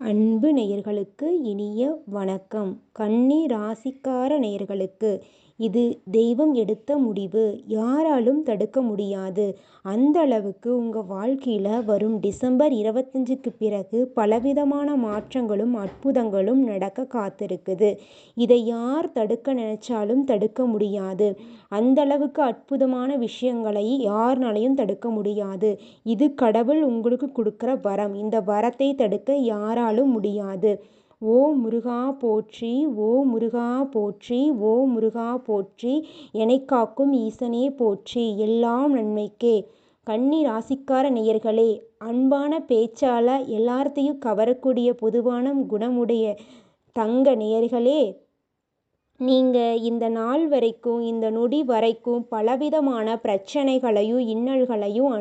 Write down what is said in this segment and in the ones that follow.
அன்பு நேயர்களுக்கு இனிய வணக்கம். கன்னி ராசிக்கார நேயர்களுக்கு இது தெய்வம் எடுத்த முடிவு, யாராலும் தடுக்க முடியாது. அந்த அளவுக்கு உங்கள் வாழ்க்கையில் வரும் டிசம்பர் 25க்கு பிறகு பலவிதமான மாற்றங்களும் அற்புதங்களும் நடக்க காத்திருக்குது. இதை யார் தடுக்க நினைச்சாலும் தடுக்க முடியாது. அந்த அளவுக்கு அற்புதமான விஷயங்களை யாருனாலையும் தடுக்க முடியாது. இது கடவுள் உங்களுக்கு கொடுக்குற வரம். இந்த வரத்தை தடுக்க யாராலும் முடியாது. ஓ முருகா போற்றி, ஓ முருகா போற்றி, ஓ முருகா போற்றி, எனைக் காக்கும் ஈசனே போற்றி, எல்லாம் நன்மைக்கே. கன்னி ராசிக்கார நேயர்களே, அன்பான பேச்சால எல்லாத்தையும் கவரக்கூடிய பொதுவான குணமுடைய தங்க நேயர்களே, நீங்கள் இந்த நாள் வரைக்கும், இந்த நொடி வரைக்கும் பலவிதமான பிரச்சனைகளையும் இன்னல்களையும்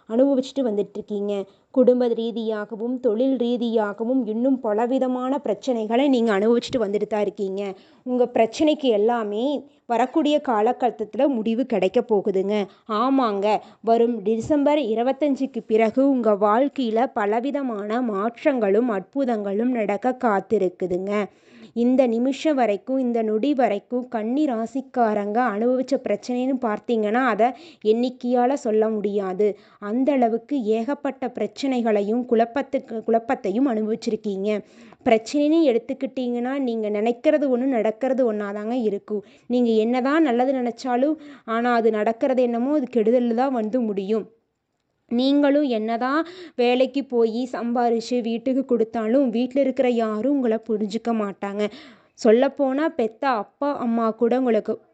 அனுபவிச்சுட்டு வந்துட்டுருக்கீங்க. குடும்ப ரீதியாகவும் தொழில் ரீதியாகவும் இன்னும் பலவிதமான பிரச்சனைகளை நீங்கள் அனுபவிச்சுட்டு வந்துட்டு தான் இருக்கீங்க. உங்கள் பிரச்சனைக்கு எல்லாமே வரக்கூடிய காலகட்டத்தில் முடிவு கிடைக்க போகுதுங்க. ஆமாங்க, வரும் டிசம்பர் 25க்கு பிறகு உங்கள் வாழ்க்கையில் பலவிதமான மாற்றங்களும் அற்புதங்களும் நடக்க காத்திருக்குதுங்க. இந்த நிமிஷம் வரைக்கும், இந்த நொடி வரைக்கும் கன்னி ராசிக்காரங்க அனுபவித்த பிரச்சனைன்னு பார்த்தீங்கன்னா அதை எண்ணிக்கையால் சொல்ல முடியாது. அந்த அளவுக்கு ஏகப்பட்ட பிரச்சனைகளையும் குழப்பத்தையும் அனுபவிச்சிருக்கீங்க. பிரச்சனைன்னு எடுத்துக்கிட்டிங்கன்னா நீங்கள் நினைக்கிறது ஒன்று, நடக்கிறது ஒன்றாதாங்க இருக்கும். நீங்கள் என்னதான் நல்லது நினச்சாலும் ஆனால் அது நடக்கிறது என்னமோ அது கெடுதல் தான் வந்து முடியும். நீங்களும் என்னதான் வேலைக்கு போய் சம்பாரித்து வீட்டுக்கு கொடுத்தாலும் வீட்டில் இருக்கிற யாரும் உங்களை புரிஞ்சிக்க மாட்டாங்க. சொல்லப்போனால் பெத்த அப்பா அம்மா கூட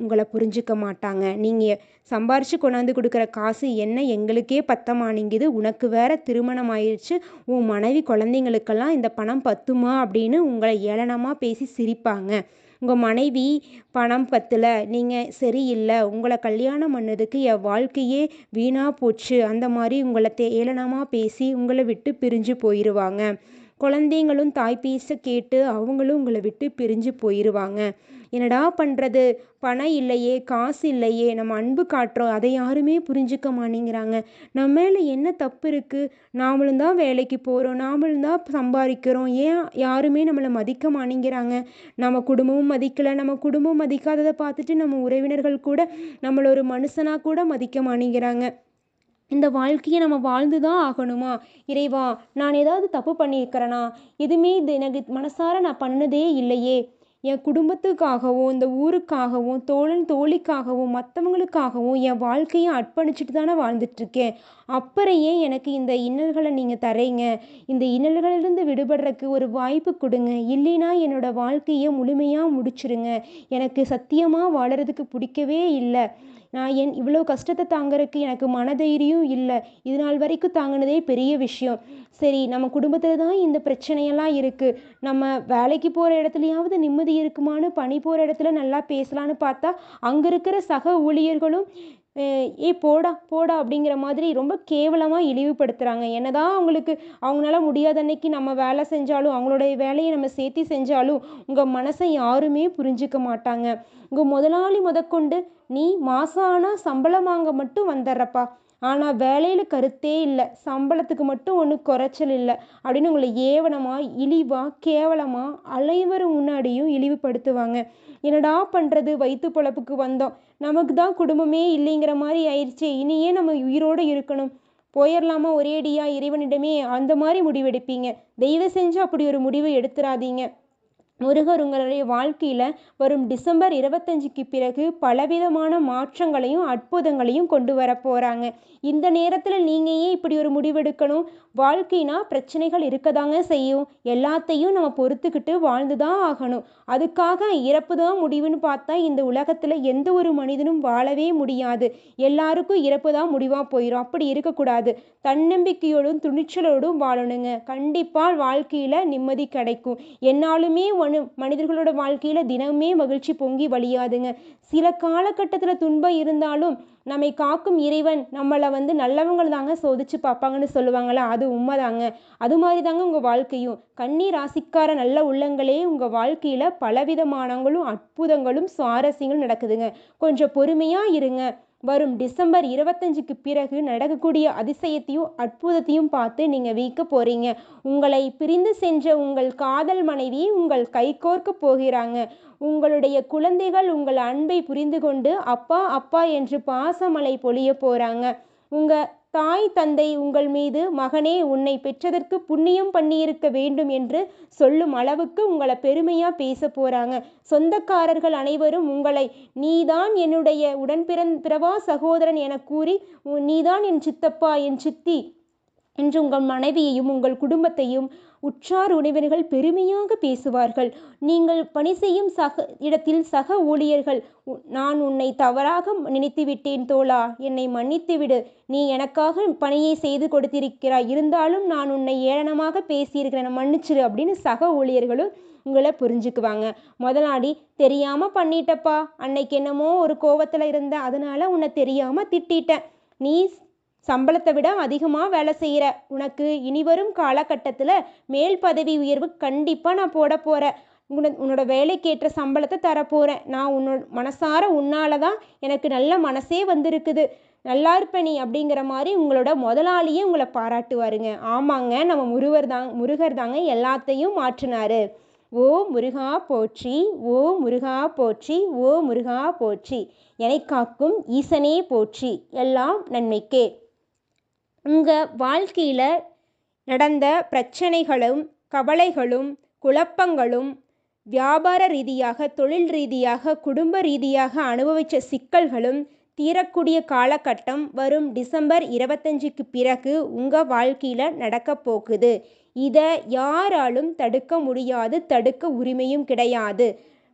உங்களை புரிஞ்சிக்க மாட்டாங்க. நீங்கள் சம்பாரித்து கொண்டாந்து கொடுக்குற காசு என்ன எங்களுக்கே பத்தமானிங்குது, உனக்கு வேற திருமணம் ஆயிடுச்சு, உன் மனைவி குழந்தைங்களுக்கெல்லாம் இந்த பணம் பத்துமா அப்படின்னு உங்களை ஏளனமாக பேசி சிரிப்பாங்க. உங்கள் மனைவி பணம் பத்தலை, நீங்கள் சரியில்லை, உங்களை கல்யாணம் பண்ணதுக்கு என் வாழ்க்கையே வீணாக போச்சு, அந்த மாதிரி உங்களை ஏளனமாக பேசி உங்களை விட்டு பிரிஞ்சு போயிடுவாங்க. குழந்தைங்களும் தாய் பேச கேட்டு அவங்களும் உங்களை விட்டு பிரிஞ்சு போயிடுவாங்க. என்னடா பண்ணுறது, பணம் இல்லையே, காசு இல்லையே, நம்ம அன்பு காட்டுறோம், அதை யாருமே புரிஞ்சிக்க மாட்டேங்கிறாங்க. நம்ம மேலே என்ன தப்பு இருக்குது, நாமளும் தான் வேலைக்கு போகிறோம், நாமளும் தான் சம்பாதிக்கிறோம், ஏன் யாருமே நம்மளை மதிக்க மாட்டேங்கிறாங்க. நம்ம குடும்பமும் மதிக்கலை, நம்ம குடும்பம் மதிக்காததை பார்த்துட்டு நம்ம உறவினர்கள் கூட நம்மளை ஒரு மனுஷனாக கூட மதிக்க மாட்டேங்கிறாங்க. இந்த வாழ்க்கையை நம்ம வாழ்ந்து தான் ஆகணுமா? இறைவா, நான் ஏதாவது தப்பு பண்ணியிருக்கிறேனா? எதுவுமே இது எனக்கு மனசார நான் பண்ணதே இல்லையே. என் குடும்பத்துக்காகவும் இந்த ஊருக்காகவும் தோழன் தோழிக்காகவும் மற்றவங்களுக்காகவும் என் வாழ்க்கையை அர்ப்பணிச்சுட்டு தானே வாழ்ந்துட்டுருக்கேன். அப்புறம் ஏன் எனக்கு இந்த இன்னல்களை நீங்கள் தரீங்க? இந்த இன்னல்களிலிருந்து விடுபடுறதுக்கு ஒரு வாய்ப்பு கொடுங்க. இல்லைனா என்னோடய வாழ்க்கையை முழுமையாக முடிச்சிருங்க. எனக்கு சத்தியமாக வாழறதுக்கு பிடிக்கவே இல்லை. நான் இவ்வளோ கஷ்டத்தை தாங்கிறதுக்கு எனக்கு மனதைரியம் இல்லை. இது நாள் வரைக்கும் தாங்கினதே பெரிய விஷயம். சரி, நம்ம குடும்பத்தில் தான் இந்த பிரச்சனையெல்லாம் இருக்குது, நம்ம வேலைக்கு போகிற இடத்துலையாவது நிம்மதி இருக்குமான்னு பணி போகிற இடத்துல நல்லா பேசலான்னு பார்த்தா அங்கே இருக்கிற சக ஊழியர்களும் ஏ போடா போடா அப்படிங்கிற மாதிரி ரொம்ப கேவலமாக இழிவுபடுத்துகிறாங்க. என்னதான் அவங்களால முடியாத அன்னைக்கு நம்ம வேலை செஞ்சாலும் அவங்களுடைய வேலையை நம்ம சேர்த்து செஞ்சாலும் உங்கள் மனசை யாருமே புரிஞ்சிக்க மாட்டாங்க. உங்கள் முதலாளி முதற்கொண்டு, நீ மாதம் ஆனால் சம்பளம் வாங்க மட்டும் வந்துடுறப்பா, ஆனால் வேலையில் கருத்தே இல்லை, சம்பளத்துக்கு மட்டும் ஒன்றும் குறைச்சல் இல்லை அப்படின்னு உங்களை ஏவனமாக இழிவாக கேவலமாக அனைவரும் முன்னாடியும் இழிவுபடுத்துவாங்க. என்னடா பண்ணுறது, வயிற்று பொழப்புக்கு வந்தோம், நமக்கு தான் குடும்பமே இல்லைங்கிற மாதிரி ஆயிடுச்சு, இனியே நம்ம உயிரோடு இருக்கணும், போயிடலாமா ஒரேடியாக இறைவனிடமே, அந்த மாதிரி முடிவெடுப்பீங்க. தயவு செஞ்சு அப்படி ஒரு முடிவை எடுத்துடாதீங்க. முருகர் உங்களுடைய வாழ்க்கையில் வரும் டிசம்பர் 25க்கு பிறகு பலவிதமான மாற்றங்களையும் அற்புதங்களையும் கொண்டு வர போகிறாங்க. இந்த நேரத்தில் நீங்கள் ஏன் இப்படி ஒரு முடிவெடுக்கணும்? வாழ்க்கைனா பிரச்சனைகள் இருக்கதாங்க செய்யும். எல்லாத்தையும் நம்ம பொறுத்துக்கிட்டு வாழ்ந்து தான் ஆகணும். அதுக்காக இறப்பு தான் முடிவுன்னு பார்த்தா இந்த உலகத்தில் எந்த ஒரு மனிதனும் வாழவே முடியாது. எல்லாருக்கும் இறப்பு தான் முடிவாக போயிடும். அப்படி இருக்கக்கூடாது. தன்னம்பிக்கையோடும் துணிச்சலோடும் வாழணுங்க. கண்டிப்பாக வாழ்க்கையில் நிம்மதி கிடைக்கும். என்னாலுமே மனிதர்களோட வாழ்க்கையில் தினமே மகிழ்ச்சி பொங்கி வழியாதுங்க. சில காலகட்டத்தில் துன்பம் இருந்தாலும் நம்மை காக்கும் இறைவன் நம்மளை நல்லவங்களை தாங்க சோதிச்சு பார்ப்பாங்கன்னு சொல்லுவாங்களா, அது உண்மைதாங்க. அது மாதிரி தாங்க உங்கள் வாழ்க்கையும். கன்னி ராசிக்கார நல்ல உள்ளங்களே, உங்கள் வாழ்க்கையில் பலவிதமானங்களும் அற்புதங்களும் சுவாரஸ்யங்களும் நடக்குதுங்க. கொஞ்சம் பொறுமையாக இருங்க. வரும் டிசம்பர் 25க்கு பிறகு நடக்கக்கூடிய அதிசயத்தையும் அற்புதத்தையும் பார்த்து நீங்கள் வியக்க போகிறீங்க. உங்களை பிரிந்து சென்ற உங்கள் காதல் மனைவி உங்கள் கைகோர்க்க போகிறாங்க. உங்களுடைய குழந்தைகள் உங்கள் அன்பை புரிந்து கொண்டு அப்பா அப்பா என்று பாசமழை பொழிய போகிறாங்க. உங்கள் தாய் தந்தை உங்கள் மீது மகனே உன்னை பெற்றதற்கு புண்ணியம் பண்ணியிருக்க வேண்டும் என்று சொல்லும் அளவுக்கு உங்களை பெருமையாக பேச போகிறாங்க. சொந்தக்காரர்கள் அனைவரும் உங்களை நீதான் என்னுடைய பிறவா சகோதரன் என கூறி நீதான் என் சித்தப்பா என் சித்தி என்று உங்கள் மனைவியையும் உங்கள் குடும்பத்தையும் உற்றார் உறவினர்கள் பெருமையாக பேசுவார்கள். நீங்கள் பணி செய்யும் இடத்தில் சக ஊழியர்கள் நான் உன்னை தவறாக நினைத்து விட்டேன் தோழா, என்னை மன்னித்து விடு, நீ எனக்காக பணியை செய்து கொடுத்திருக்கிறாய், இருந்தாலும் நான் உன்னை ஏளனமாக பேசியிருக்கிறேன், மன்னிச்சிரு அப்படின்னு சக ஊழியர்களும் உங்களை புரிஞ்சுக்குவாங்க. முதலாளி தெரியாமல் பண்ணிட்டப்பா, அன்னைக்கு என்னமோ ஒரு கோவத்தில் இருந்த, அதனால உன்னை தெரியாமல் திட்டிட்டேன், நீ சம்பளத்தை விட அதிகமாக வேலை செய்கிற, உனக்கு இனிவரும் காலகட்டத்தில் மேல் பதவி உயர்வு கண்டிப்பாக நான் போட போகிறேன், உன்னோட வேலைக்கேற்ற சம்பளத்தை தரப்போகிறேன், நான் மனசார உன்னால தான் எனக்கு நல்ல மனசே வந்திருக்குது, நல்லா இருப்ப நீ அப்படிங்கிற மாதிரி உங்களோட முதலாளியே உங்களை பாராட்டுவாருங்க. ஆமாங்க, நம்ம முருகர் தாங்க எல்லாத்தையும் மாற்றினாரு. ஓ முருகா போற்றி, ஓ முருகா போற்றி, ஓ முருகா போற்றி, என்னை காக்கும் ஈசனே போற்றி, எல்லாம் நன்மைக்கே. உங்கள் வாழ்க்கையில் நடந்த பிரச்சனைகளும் கவலைகளும் குழப்பங்களும் வியாபார ரீதியாக தொழில் ரீதியாக குடும்ப ரீதியாக அனுபவித்த சிக்கல்களும் தீரக்கூடிய காலகட்டம் வரும் டிசம்பர் 25க்கு பிறகு உங்கள் வாழ்க்கையில் நடக்க போகுது. இதை யாராலும் தடுக்க முடியாது, தடுக்க உரிமையும் கிடையாது.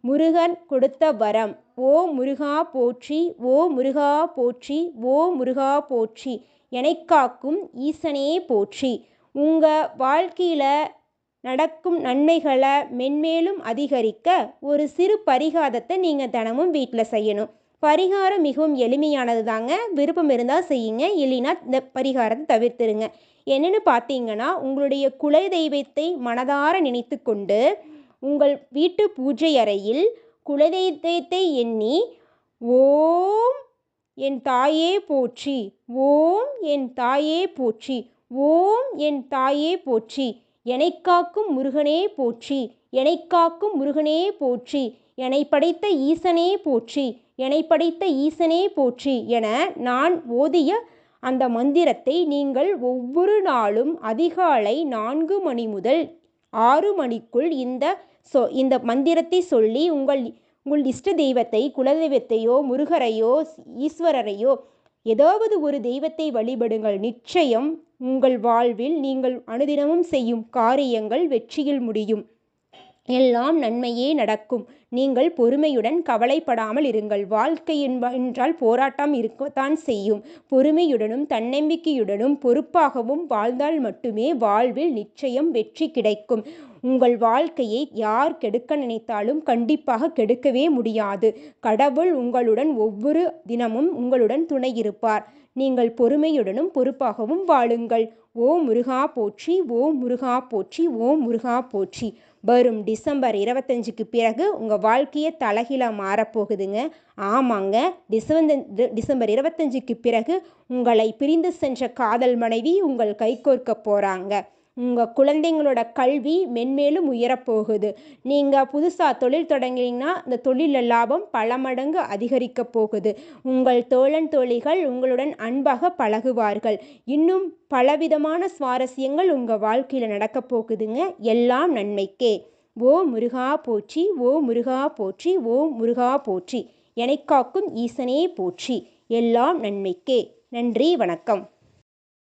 முருகன் கொடுத்த வரம். ஓ முருகா போற்றி, ஓ முருகா போற்றி, ஓ முருகா போற்றி, என்னை காக்கும் ஈசனே போற்றி. உங்கள் வாழ்க்கையில் நடக்கும் நன்மைகளை மென்மேலும் அதிகரிக்க ஒரு சிறு பரிகாரத்தை நீங்கள் தினமும் வீட்டில் செய்யணும். பரிகாரம் மிகவும் எளிமையானது தாங்க. விருப்பம் இருந்தால் செய்யுங்க, இல்லைன்னா இந்த பரிகாரத்தை தவிர்த்துருங்க. என்னென்னு பார்த்தீங்கன்னா, உங்களுடைய குல தெய்வத்தை மனதார நினைத்து கொண்டு உங்கள் வீட்டு பூஜை அறையில் குலதெய்வத்தை எண்ணி ஓம் என் தாயே போற்றி, ஓம் என் தாயே போற்றி, ஓம் என் தாயே போற்றி, என்னை காக்கும் முருகனே போற்றி, என்னை காக்கும் முருகனே போற்றி, என்னை படைத்த ஈசனே போற்றி, என்னை படைத்த ஈசனே போற்றி என நான் ஓதிய அந்த மந்திரத்தை நீங்கள் ஒவ்வொரு நாளும் அதிகாலை 4 மணி முதல் 6 மணிக்குள் இந்த மந்திரத்தை சொல்லி உங்கள் இஷ்ட தெய்வத்தை, குலதெய்வத்தையோ முருகரையோ ஈஸ்வரரையோ ஏதாவது ஒரு தெய்வத்தை வழிபடுங்கள். நிச்சயம் உங்கள் வாழ்வில் நீங்கள் அனுதினமும் செய்யும் காரியங்கள் வெற்றியில் முடியும். எல்லாம் நன்மையே நடக்கும். நீங்கள் பொறுமையுடன் கவலைப்படாமல் இருங்கள். வாழ்க்கை என்றால் போராட்டம் இருக்கத்தான் செய்யும். பொறுமையுடனும் தன்னம்பிக்கையுடனும் பொறுப்பாகவும் வாழ்ந்தால் மட்டுமே வாழ்வில் நிச்சயம் வெற்றி கிடைக்கும். உங்கள் வாழ்க்கையை யார் கெடுக்க நினைத்தாலும் கண்டிப்பாக கெடுக்கவே முடியாது. கடவுள் உங்களுடன் ஒவ்வொரு தினமும் உங்களுடன் துணை இருப்பார். நீங்கள் பொறுமையுடனும் பொறுப்பாகவும் வாழுங்கள். ஓம் முருகா போற்றி, ஓம் முருகா போற்றி, ஓம் முருகா போற்றி. வரும் டிசம்பர் 25க்கு பிறகு உங்கள் வாழ்க்கையை தலைகீழாக மாறப்போகுதுங்க. ஆமாங்க, டிசம்பர் 25க்கு பிறகு உங்களை பிரிந்து சென்ற காதல் மனைவி உங்கள் கைகோர்க்க போகிறாங்க. உங்கள் குழந்தைங்களோட கல்வி மென்மேலும் உயரப்போகுது. நீங்கள் புதுசாக தொழில் தொடங்கினீங்கன்னா இந்த தொழிலில் லாபம் பல மடங்கு அதிகரிக்க போகுது. உங்கள் தோழன் தோழிகள் உங்களுடன் அன்பாக பழகுவார்கள். இன்னும் பலவிதமான சுவாரஸ்யங்கள் உங்கள் வாழ்க்கையில் நடக்க போகுதுங்க. எல்லாம் நன்மைக்கே. ஓ முருகா போற்றி, ஓ முருகா போற்றி, ஓ முருகா போற்றி, என்னை காக்கும் ஈசனே போற்றி, எல்லாம் நன்மைக்கே. நன்றி, வணக்கம்.